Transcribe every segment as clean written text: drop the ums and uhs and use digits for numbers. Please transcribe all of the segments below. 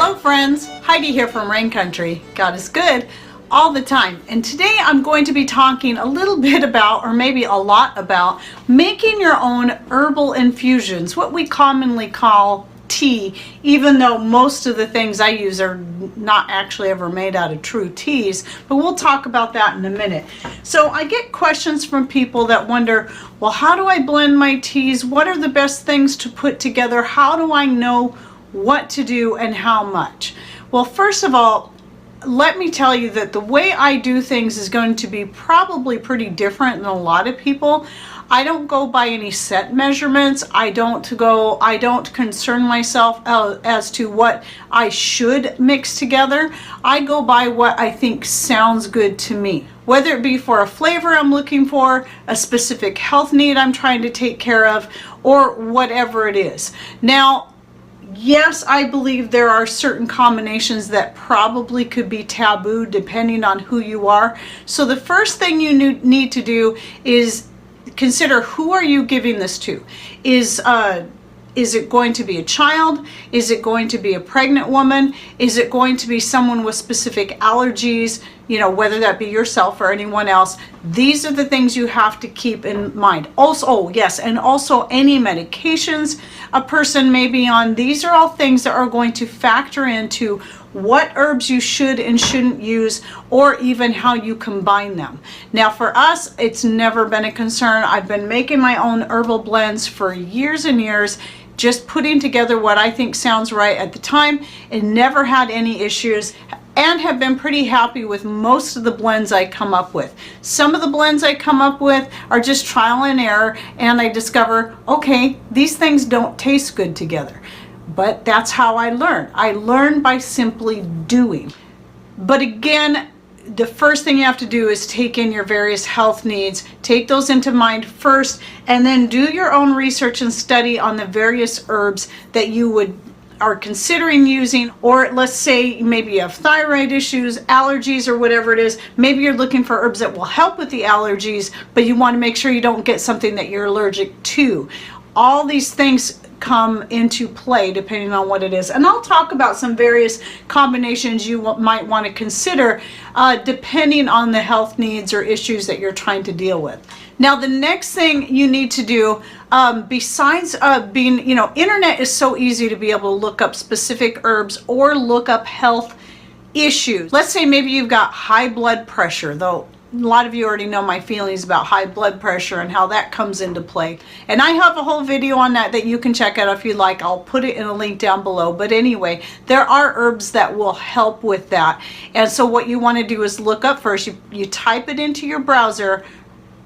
Hello friends, Heidi here from Rain Country. God is good all the time. And today I'm going to be talking a little bit about, or maybe a lot about, making your own herbal infusions, what we commonly call tea, even though most of the things I use are not actually ever made out of true teas, but we'll talk about that in a minute. So I get questions from people that wonder, well, how do I blend my teas? What are the best things to put together? How do I know what to do and how much? Well, first of all, let me tell you that the way I do things is going to be probably pretty different than a lot of people. I don't go by any set measurements. I don't concern myself as to what I should mix together. I go by what I think sounds good to me. Whether it be for a flavor I'm looking for, a specific health need I'm trying to take care of, or whatever it is. Now, yes, I believe there are certain combinations that probably could be taboo depending on who you are. So the first thing you need to do is consider, who are you giving this to? Is it going to be a child? Is it going to be a pregnant woman? Is it going to be someone with specific allergies? You know, whether that be yourself or anyone else. These are the things you have to keep in mind. Also, oh yes, and also any medications a person may be on. These are all things that are going to factor into what herbs you should and shouldn't use, or even how you combine them. Now for us, it's never been a concern. I've been making my own herbal blends for years and years, just putting together what I think sounds right at the time, and never had any issues, and have been pretty happy with most of the blends I come up with. Some of the blends I come up with are just trial and error, and I discover, okay, these things don't taste good together. But that's how I learn. I learn by simply doing. But again, the first thing you have to do is take in your various health needs, take those into mind first, and then do your own research and study on the various herbs that you are considering using. Or let's say maybe you have thyroid issues, allergies, or whatever it is. Maybe you're looking for herbs that will help with the allergies, but you want to make sure you don't get something that you're allergic to. All these things come into play depending on what it is, and I'll talk about some various combinations you might want to consider depending on the health needs or issues that you're trying to deal with. Now the next thing you need to do, besides being, you know, internet is so easy to be able to look up specific herbs or look up health issues. Let's say maybe you've got high blood pressure, though a lot of you already know my feelings about high blood pressure and how that comes into play. And I have a whole video on that you can check out if you like. I'll put it in a link down below. But anyway, there are herbs that will help with that. And so what you want to do is look up first. You type it into your browser,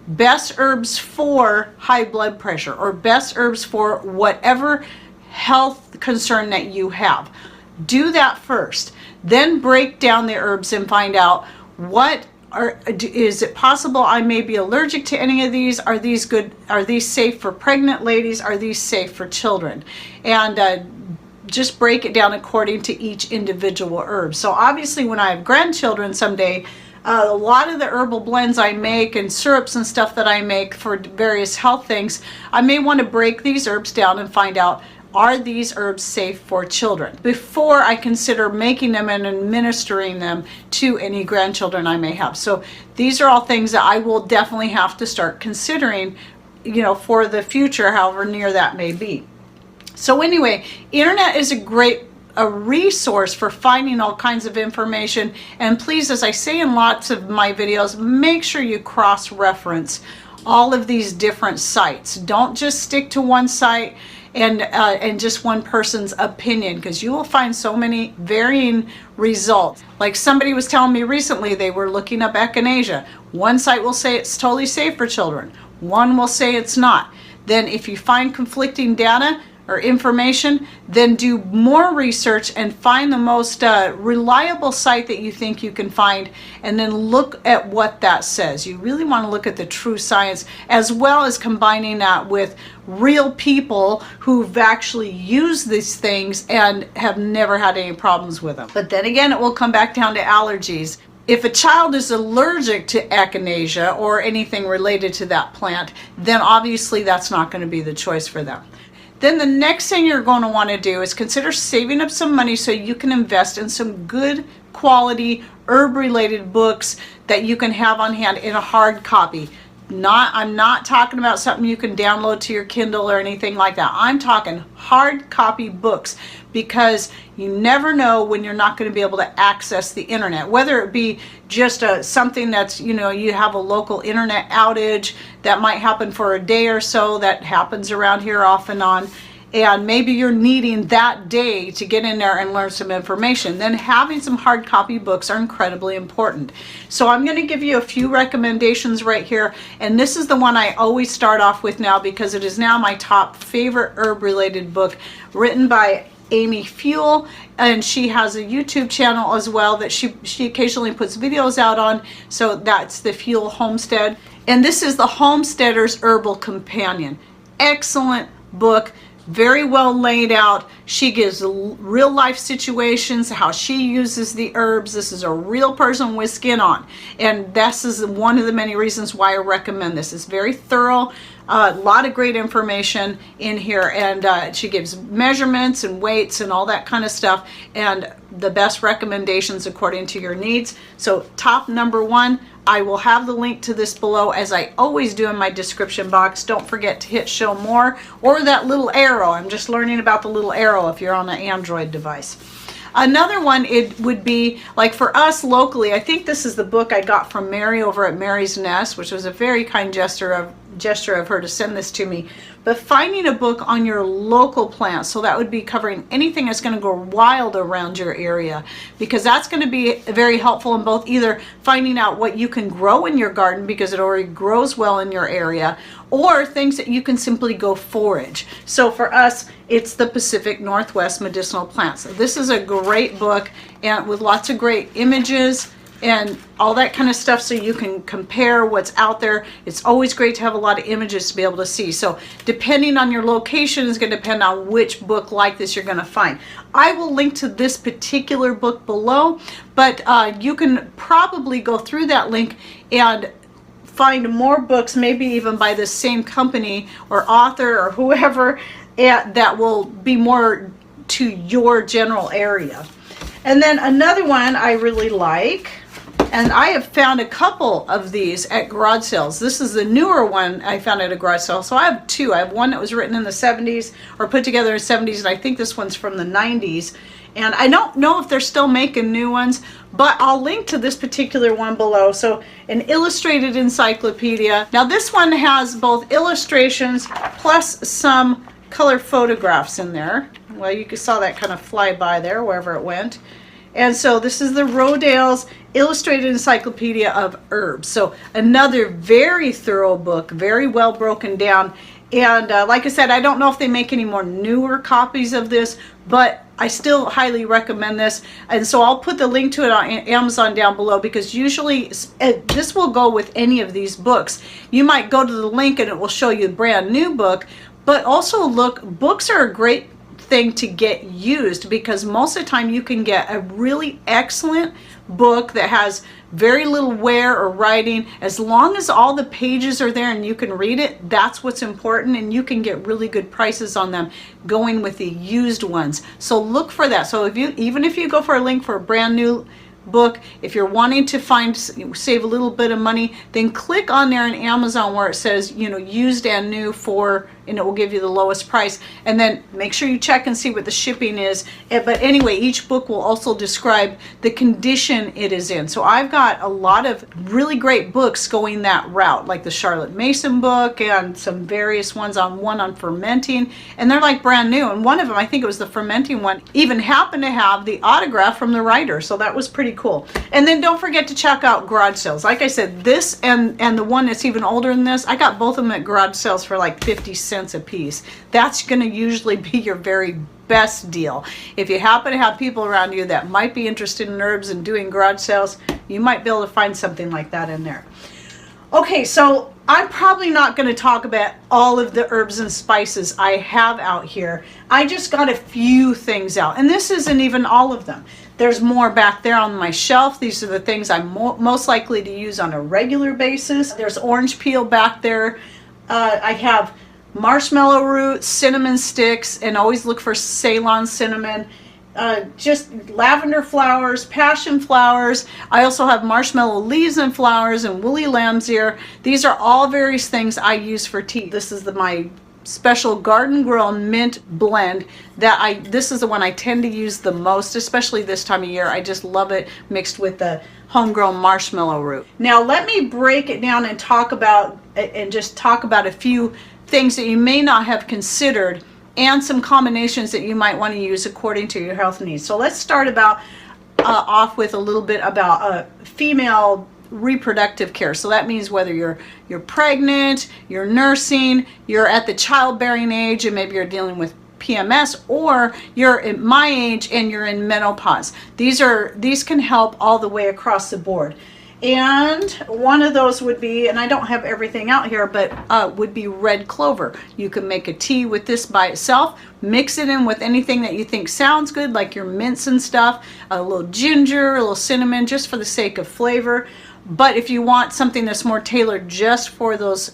best herbs for high blood pressure, or best herbs for whatever health concern that you have. Do that first. Then break down the herbs and find out is it possible I may be allergic to any of these? Are these good? Are these safe for pregnant ladies? Are these safe for children? And just break it down according to each individual herb. So obviously when I have grandchildren someday, a lot of the herbal blends I make and syrups and stuff that I make for various health things, I may want to break these herbs down and find out, are these herbs safe for children, before I consider making them and administering them to any grandchildren I may have. So these are all things that I will definitely have to start considering, you know, for the future, however near that may be. So anyway, internet is a resource for finding all kinds of information. And please, as I say in lots of my videos, make sure you cross-reference all of these different sites. Don't just stick to one site and just one person's opinion, because you will find so many varying results. Like somebody was telling me recently, they were looking up Echinacea. One site will say it's totally safe for children. One will say it's not. Then if you find conflicting data or information, then do more research and find the most reliable site that you think you can find, and then look at what that says. You really want to look at the true science, as well as combining that with real people who've actually used these things and have never had any problems with them. But then again, it will come back down to allergies. If a child is allergic to Echinacea or anything related to that plant, then obviously that's not going to be the choice for them. Then the next thing you're going to want to do is consider saving up some money so you can invest in some good quality herb related books that you can have on hand in a hard copy. I'm not talking about something you can download to your Kindle or anything like that. I'm talking hard copy books, because you never know when you're not going to be able to access the internet, whether it be just something that's, you know, you have a local internet outage that might happen for a day or so. That happens around here off and on. And maybe you're needing that day to get in there and learn some information. Then having some hard copy books are incredibly important. So I'm going to give you a few recommendations right here. And this is the one I always start off with now, because it is now my top favorite herb related book, written by Amy Fuel, and she has a YouTube channel as well that she occasionally puts videos out on. So that's the Fuel Homestead. And this is the Homesteaders Herbal Companion. Excellent book. Very well laid out. She gives real life situations, how she uses the herbs. This is a real person with skin on. And this is one of the many reasons why I recommend this. It's very thorough. A lot of great information in here, and she gives measurements and weights and all that kind of stuff, and the best recommendations according to your needs. So top number one, I will have the link to this below, as I always do, in my description box. Don't forget to hit show more, or that little arrow. I'm just learning about the little arrow if you're on an Android device. Another one, it would be like for us locally, I think this is the book I got from Mary over at Mary's Nest, which was a very kind gesture of her to send this to me. But finding a book on your local plants, so that would be covering anything that's going to go wild around your area, because that's going to be very helpful in both either finding out what you can grow in your garden because it already grows well in your area, or things that you can simply go forage. So for us, it's the Pacific Northwest Medicinal Plants. This is a great book, and with lots of great images and all that kind of stuff, so you can compare what's out there. It's always great to have a lot of images to be able to see. So depending on your location is going to depend on which book like this you're going to find. I will link to this particular book below, but you can probably go through that link and find more books, maybe even by the same company or author or whoever, that will be more to your general area. And then another one I really like, and I have found a couple of these at garage sales. This is the newer one I found at a garage sale. So I have two. I have one that was written in the 70s or put together in the 70s, and I think this one's from the 90s. And I don't know if they're still making new ones, but I'll link to this particular one below. So an illustrated encyclopedia. Now this one has both illustrations plus some color photographs in there. Well, you saw that kind of fly by there wherever it went. And so this is the Rodale's Illustrated Encyclopedia of Herbs. So another very thorough book, very well broken down. And like I said, I don't know if they make any more newer copies of this, but I still highly recommend this. And so I'll put the link to it on Amazon down below, because usually this will go with any of these books. You might go to the link and it will show you a brand new book, but also look, books are a great thing to get used, because most of the time you can get a really excellent book that has very little wear or writing. As long as all the pages are there and you can read it, that's what's important, and you can get really good prices on them going with the used ones. So look for that. So even if you go for a link for a brand new book, if you're wanting to save a little bit of money, then click on there in Amazon where it says, you know, used and new for, and it will give you the lowest price. And then make sure you check and see what the shipping is. But anyway, each book will also describe the condition it is in. So I've got a lot of really great books going that route, like the Charlotte Mason book and some various ones one on fermenting, and they're like brand new. And one of them, I think it was the fermenting one, even happened to have the autograph from the writer. So that was pretty cool. And then don't forget to check out garage sales. Like I said, this and the one that's even older than this, I got both of them at garage sales for like 50 cents a piece. That's going to usually be your very best deal. If you happen to have people around you that might be interested in herbs and doing garage sales, you might be able to find something like that in there. Okay, so I'm probably not going to talk about all of the herbs and spices I have out here. I just got a few things out, and this isn't even all of them. There's more back there on my shelf. These are the things I'm most likely to use on a regular basis. There's orange peel back there. I have marshmallow root, cinnamon sticks, and always look for Ceylon cinnamon. Just lavender flowers, passion flowers. I also have marshmallow leaves and flowers and woolly lamb's ear. These are all various things I use for tea. This is my special garden grown mint blend this is the one I tend to use the most, especially this time of year. I just love it mixed with the homegrown marshmallow root. Now let me break it down and just talk about a few things that you may not have considered and some combinations that you might want to use according to your health needs. So let's start off with a little bit about female reproductive care. So that means whether you're pregnant, you're nursing, you're at the childbearing age, and maybe you're dealing with PMS, or you're at my age and you're in menopause. These can help all the way across the board. And one of those would be, and I don't have everything out here, but would be red clover. You can make a tea with this by itself, mix it in with anything that you think sounds good, like your mints and stuff, a little ginger, a little cinnamon, just for the sake of flavor. But if you want something that's more tailored just for those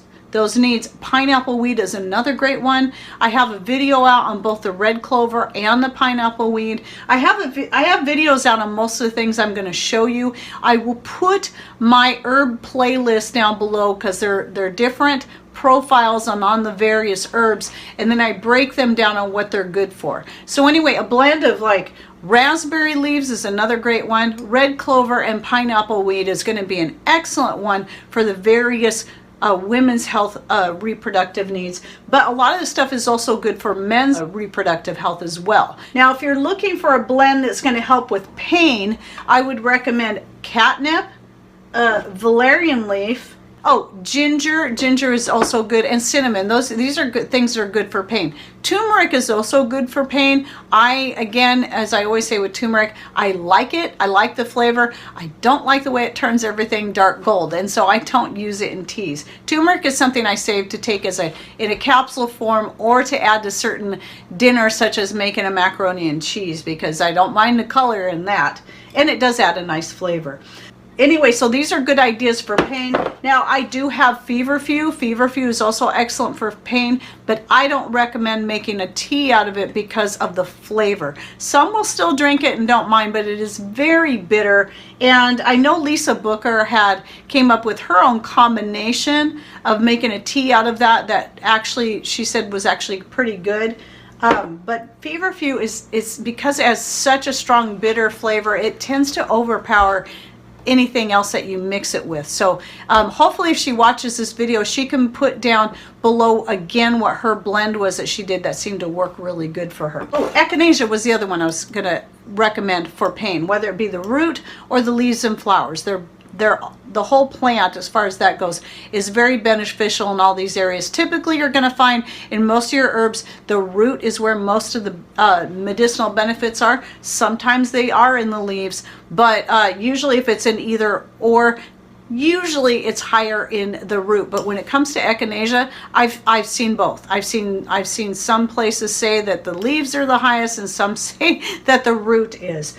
needs, pineapple weed is another great one. I have a video out on both the red clover and the pineapple weed. I have videos out on most of the things I'm going to show you. I will put my herb playlist down below because they're different profiles on the various herbs, and then I break them down on what they're good for. So anyway, a blend of like raspberry leaves is another great one. Red clover and pineapple weed is going to be an excellent one for the various women's health reproductive needs, but a lot of this stuff is also good for men's reproductive health as well. Now if you're looking for a blend that's going to help with pain, I would recommend catnip, valerian leaf, ginger is also good, and cinnamon. These are good things that are good for pain. Turmeric is also good for pain. Again, as I always say with turmeric, I like it. I like the flavor. I don't like the way it turns everything dark gold, and so I don't use it in teas. Turmeric is something I save to take in a capsule form or to add to certain dinners, such as making a macaroni and cheese, because I don't mind the color in that, and it does add a nice flavor. Anyway, so these are good ideas for pain. Now, I do have Feverfew. Feverfew is also excellent for pain, but I don't recommend making a tea out of it because of the flavor. Some will still drink it and don't mind, but it is very bitter. And I know Lisa Booker came up with her own combination of making a tea out of that actually, she said, was actually pretty good. But Feverfew is because it has such a strong bitter flavor, it tends to overpower anything else that you mix it with. So hopefully if she watches this video, she can put down below again what her blend was that she did that seemed to work really good for her. Echinacea was the other one I was going to recommend for pain, whether it be the root or the leaves and flowers. The whole plant, as far as that goes, is very beneficial in all these areas. Typically, you're going to find in most of your herbs, the root is where most of the medicinal benefits are. Sometimes they are in the leaves, but usually if it's in either or, usually it's higher in the root. But when it comes to echinacea, I've seen both. I've seen some places say that the leaves are the highest and some say that the root is.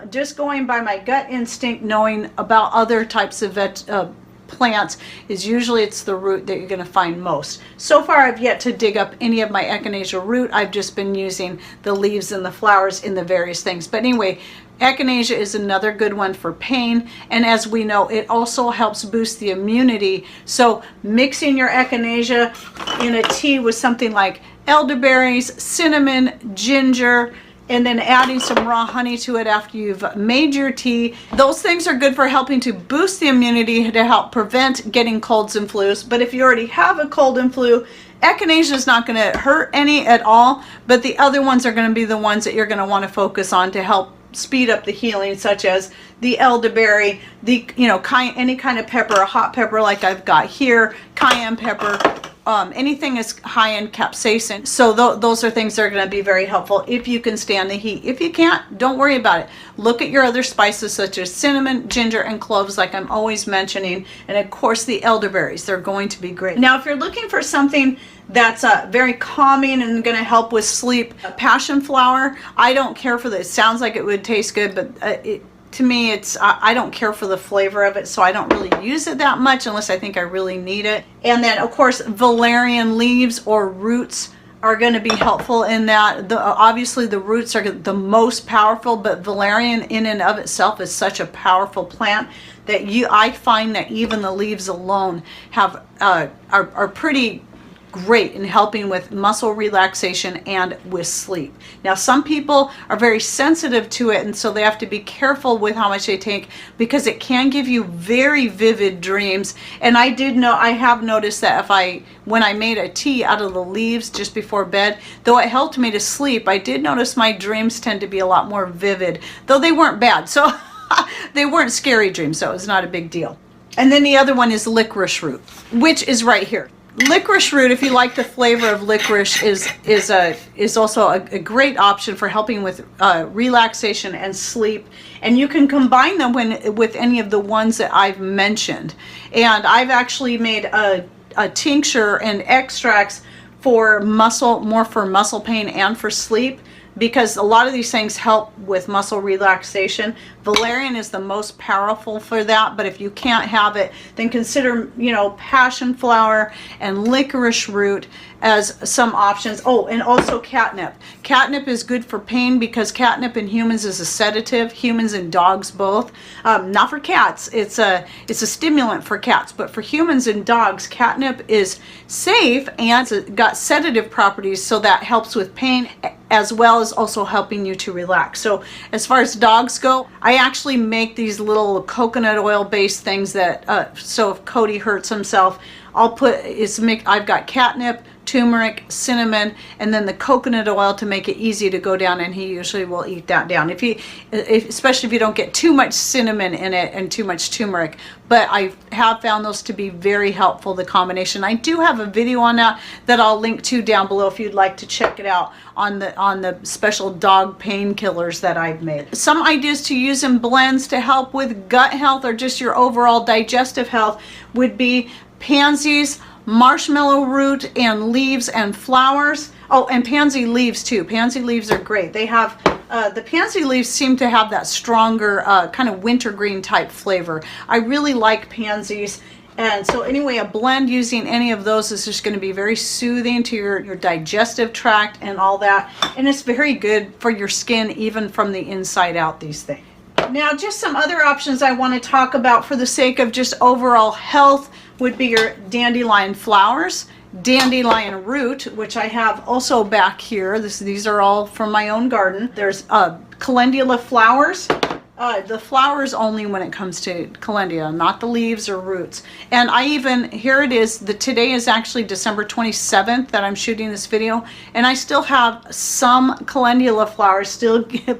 Just going by my gut instinct, knowing about other types of plants, is usually it's the root that you're going to find most. So far I've yet to dig up any of my echinacea root. I've just been using the leaves and the flowers in the various things. But anyway, echinacea is another good one for pain, and as we know, it also helps boost the immunity. So mixing your echinacea in a tea with something like elderberries, cinnamon, ginger, and then adding some raw honey to it after you've made your tea. Those things are good for helping to boost the immunity to help prevent getting colds and flus. But if you already have a cold and flu, echinacea is not going to hurt any at all, but the other ones are going to be the ones that you're going to want to focus on to help speed up the healing, such as the elderberry, any kind of pepper, a hot pepper like I've got here, cayenne pepper, anything is high in capsaicin. So those are things that are going to be very helpful if you can stand the heat. If you can't, don't worry about it. Look at your other spices such as cinnamon, ginger, and cloves, like I'm always mentioning, and of course the elderberries. They're going to be great. Now, if you're looking for something that's very calming and going to help with sleep, passion flower, I don't care for this. It sounds like it would taste good, but to me, it's I don't care for the flavor of it, so I don't really use it that much unless I think I really need it. And then, of course, valerian leaves or roots are going to be helpful in that. Obviously, the roots are the most powerful, but valerian in and of itself is such a powerful plant that I find that even the leaves alone have are pretty great in helping with muscle relaxation and with sleep. Now, some people are very sensitive to it, and so they have to be careful with how much they take because it can give you very vivid dreams. And I have noticed that when I made a tea out of the leaves just before bed, though it helped me to sleep, I did notice my dreams tend to be a lot more vivid, though they weren't bad. So they weren't scary dreams, so it was not a big deal. And then the other one is licorice root, which is right here. Licorice root, if you like the flavor of licorice, is also a great option for helping with relaxation and sleep. And you can combine them with any of the ones that I've mentioned. And I've actually made a tincture and extracts for more for muscle pain and for sleep, because a lot of these things help with muscle relaxation. Valerian is the most powerful for that, but if you can't have it, then consider, passion flower and licorice root as some options. Oh, and also catnip. Catnip is good for pain because catnip in humans is a sedative, humans and dogs both. Not for cats. It's a stimulant for cats, but for humans and dogs, catnip is safe and it's got sedative properties, so that helps with pain as well as also helping you to relax. So as far as dogs go, I actually make these little coconut oil based things that so if Cody hurts himself, I've got catnip, turmeric, cinnamon, and then the coconut oil to make it easy to go down, and he usually will eat that down. Especially if you don't get too much cinnamon in it and too much turmeric. But I have found those to be very helpful, the combination. I do have a video on that I'll link to down below if you'd like to check it out on the special dog painkillers that I've made. Some ideas to use in blends to help with gut health or just your overall digestive health would be pansies, marshmallow root, and leaves and flowers. Oh, and pansy leaves too. Pansy leaves are great. They have the pansy leaves seem to have that stronger kind of wintergreen type flavor. I really like pansies. And so anyway, a blend using any of those is just going to be very soothing to your digestive tract and all that. And it's very good for your skin, even from the inside out, these things. Now, just some other options I want to talk about for the sake of just overall health would be your dandelion flowers, dandelion root, which I have also back here. These are all from my own garden. There's calendula flowers. The flowers only when it comes to calendula, not the leaves or roots. And here it is, today is actually December 27th that I'm shooting this video, and I still have some calendula flowers,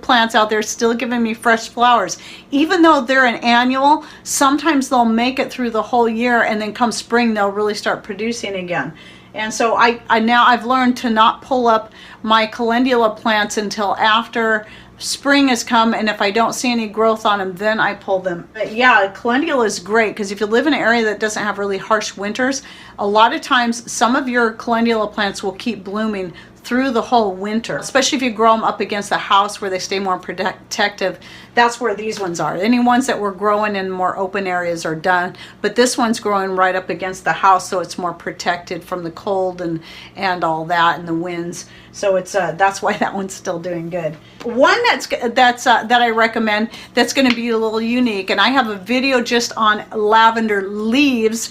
plants out there still giving me fresh flowers. Even though they're an annual, sometimes they'll make it through the whole year, and then come spring they'll really start producing again. And so I've learned to not pull up my calendula plants until after spring has come, and if I don't see any growth on them, then I pull them. But yeah, calendula is great because if you live in an area that doesn't have really harsh winters, a lot of times some of your calendula plants will keep blooming through the whole winter, especially if you grow them up against the house where they stay more protective. That's where these ones are. Any ones that were growing in more open areas are done, but this one's growing right up against the house, so it's more protected from the cold and all that and the winds. So it's that's why that one's still doing good. One that I recommend that's going to be a little unique, and I have a video just on lavender leaves.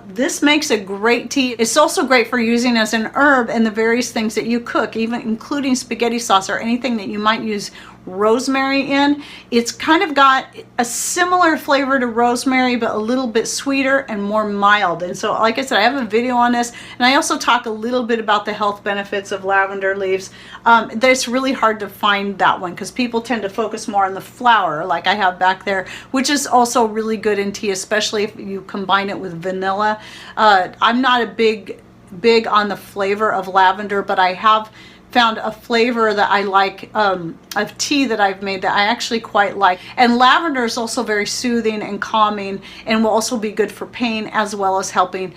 This makes a great tea. It's also great for using as an herb in the various things that you cook, even including spaghetti sauce or anything that you might use rosemary in. It's kind of got a similar flavor to rosemary, but a little bit sweeter and more mild. And so, like I said, I have a video on this, and I also talk a little bit about the health benefits of lavender leaves. It's really hard to find that one because people tend to focus more on the flower, like I have back there, which is also really good in tea, especially if you combine it with vanilla. I'm not a big on the flavor of lavender, but I have found a flavor that I like of tea that I've made that I actually quite like. And lavender is also very soothing and calming, and will also be good for pain as well as helping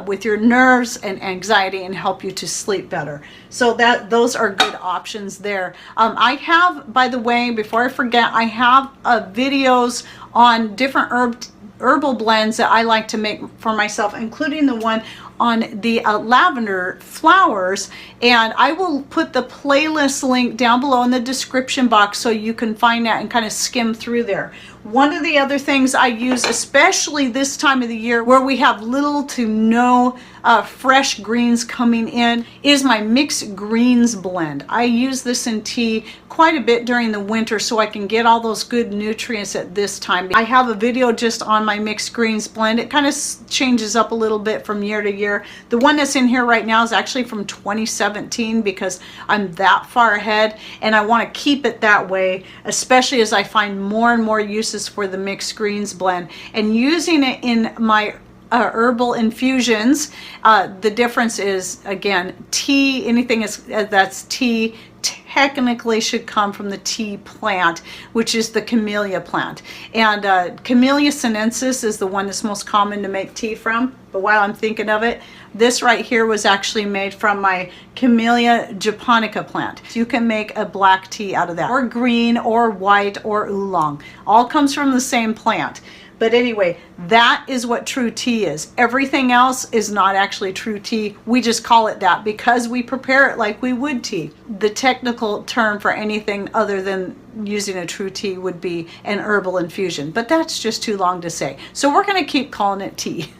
with your nerves and anxiety and help you to sleep better. So those are good options there. I have, by the way, before I forget, I have videos on different herbal blends that I like to make for myself, including the one on the lavender flowers, and I will put the playlist link down below in the description box so you can find that and kind of skim through there. One of the other things I use, especially this time of the year where we have little to no fresh greens coming in, is my mixed greens blend. I use this in tea quite a bit during the winter so I can get all those good nutrients at this time. I have a video just on my mixed greens blend. It kind of changes up a little bit from year to year. The one that's in here right now is actually from 2017 because I'm that far ahead and I want to keep it that way, especially as I find more and more uses for the mixed greens blend and using it in my herbal infusions. The difference is, again, tea, anything that's tea technically should come from the tea plant, which is the camellia plant. And Camellia sinensis is the one that's most common to make tea from. But while I'm thinking of it, this right here was actually made from my Camellia japonica plant. You can make a black tea out of that, or green, or white, or oolong. All comes from the same plant. But anyway, that is what true tea is. Everything else is not actually true tea. We just call it that because we prepare it like we would tea. The technical term for anything other than using a true tea would be an herbal infusion, but that's just too long to say. So we're going to keep calling it tea.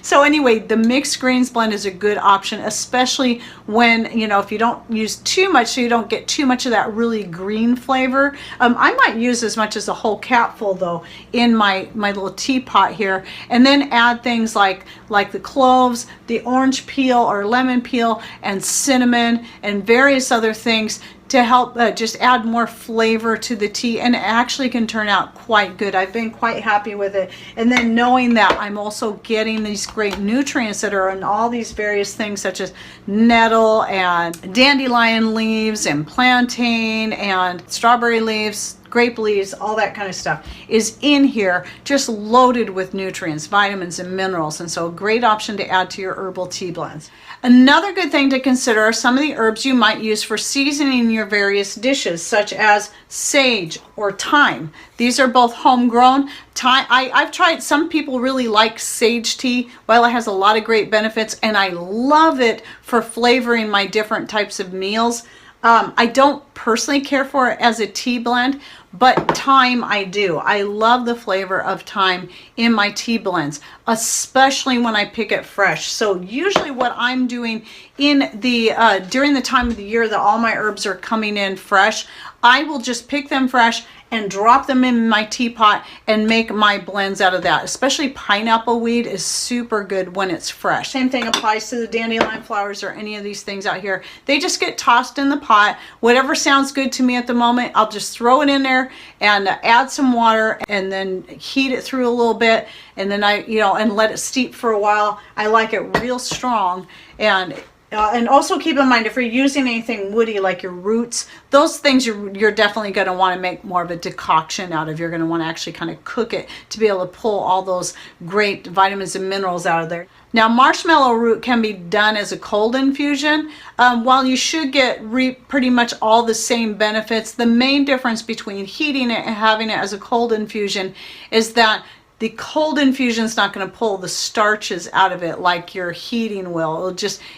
So anyway, the mixed greens blend is a good option, especially when, you know, if you don't use too much, so you don't get too much of that really green flavor. I might use as much as a whole capful though in my little teapot here, and then add things like the cloves, the orange peel or lemon peel, and cinnamon, and various other things to help just add more flavor to the tea, and it actually can turn out quite good. I've been quite happy with it. And then knowing that I'm also getting these great nutrients that are in all these various things such as nettle and dandelion leaves and plantain and strawberry leaves, grape leaves, all that kind of stuff is in here, just loaded with nutrients, vitamins, and minerals. And so a great option to add to your herbal tea blends. Another good thing to consider are some of the herbs you might use for seasoning your various dishes, such as sage or thyme. These are both homegrown. I've tried, some people really like sage tea. Well, it has a lot of great benefits, and I love it for flavoring my different types of meals. I don't personally care for it as a tea blend, but thyme I do. I love the flavor of thyme in my tea blends, especially when I pick it fresh. So usually what I'm doing in the during the time of the year that all my herbs are coming in fresh, I will just pick them fresh and drop them in my teapot and make my blends out of that. Especially pineapple weed is super good when it's fresh. Same thing applies to the dandelion flowers or any of these things out here. They just get tossed in the pot. Whatever sounds good to me at the moment, I'll just throw it in there and add some water and then heat it through a little bit, and then and let it steep for a while. I like it real strong. And also keep in mind, if you're using anything woody like your roots, those things you're definitely going to want to make more of a decoction out of. You're going to want to actually kind of cook it to be able to pull all those great vitamins and minerals out of there. Now, marshmallow root can be done as a cold infusion. While you should get pretty much all the same benefits, the main difference between heating it and having it as a cold infusion is that the cold infusion is not going to pull the starches out of it like your heating will.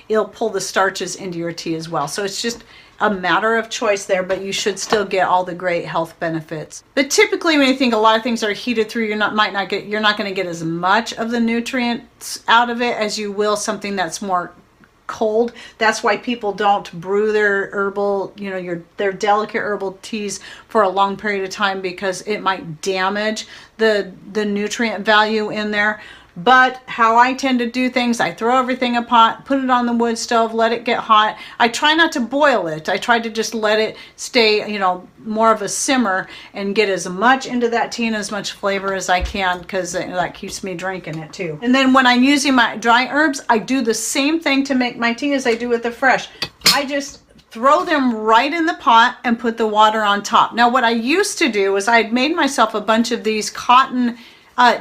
It'll pull the starches into your tea as well. So it's just a matter of choice there, but you should still get all the great health benefits. But typically when you think a lot of things are heated through, you're not going to get as much of the nutrients out of it as you will something that's more cold. That's why people don't brew their herbal, their delicate herbal teas for a long period of time, because it might damage the nutrient value in there. But how I tend to do things, I throw everything in a pot, put it on the wood stove, let it get hot. I try not to boil it. I try to just let it stay, more of a simmer and get as much into that tea and as much flavor as I can, because that keeps me drinking it too. And then when I'm using my dry herbs, I do the same thing to make my tea as I do with the fresh. I just throw them right in the pot and put the water on top. Now what I used to do is I'd made myself a bunch of these cotton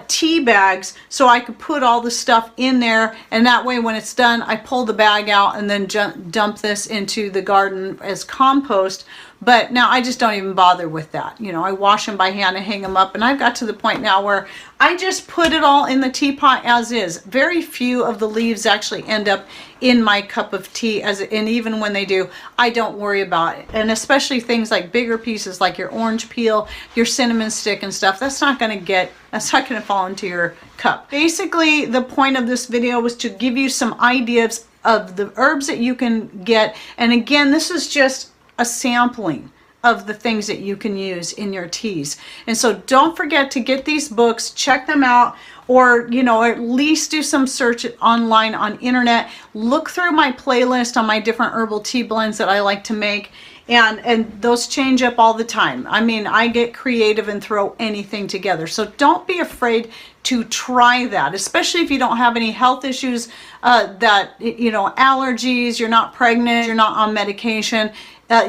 tea bags so I could put all the stuff in there, and that way when it's done I pull the bag out and then dump this into the garden as compost. But now I just don't even bother with that. You know, I wash them by hand and hang them up, and I've got to the point now where I just put it all in the teapot as is. Very few of the leaves actually end up in my cup of tea, and even when they do, I don't worry about it. And especially things like bigger pieces like your orange peel, your cinnamon stick and stuff, that's not going to fall into your cup. Basically, the point of this video was to give you some ideas of the herbs that you can get. And again, this is just a sampling of the things that you can use in your teas. And so don't forget to get these books, check them out, or, you know, at least do some search online on internet. Look through my playlist on my different herbal tea blends that I like to make. And those change up all the time. I mean, I get creative and throw anything together. So don't be afraid to try that, especially if you don't have any health issues, allergies, you're not pregnant, you're not on medication.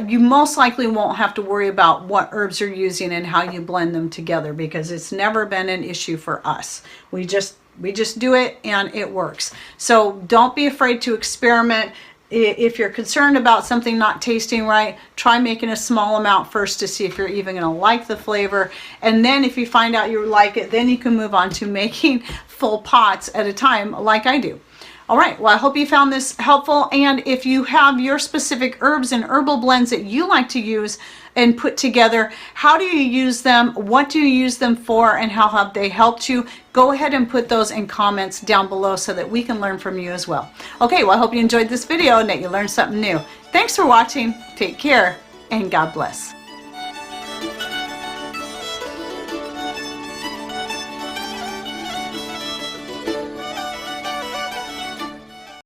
You most likely won't have to worry about what herbs you're using and how you blend them together, because it's never been an issue for us. We just do it and it works. So don't be afraid to experiment. If you're concerned about something not tasting right, try making a small amount first to see if you're even going to like the flavor. And then if you find out you like it, then you can move on to making full pots at a time like I do. All right, well, I hope you found this helpful. And if you have your specific herbs and herbal blends that you like to use and put together, how do you use them? What do you use them for? And how have they helped you? Go ahead and put those in comments down below so that we can learn from you as well. Okay, well, I hope you enjoyed this video and that you learned something new. Thanks for watching. Take care and God bless.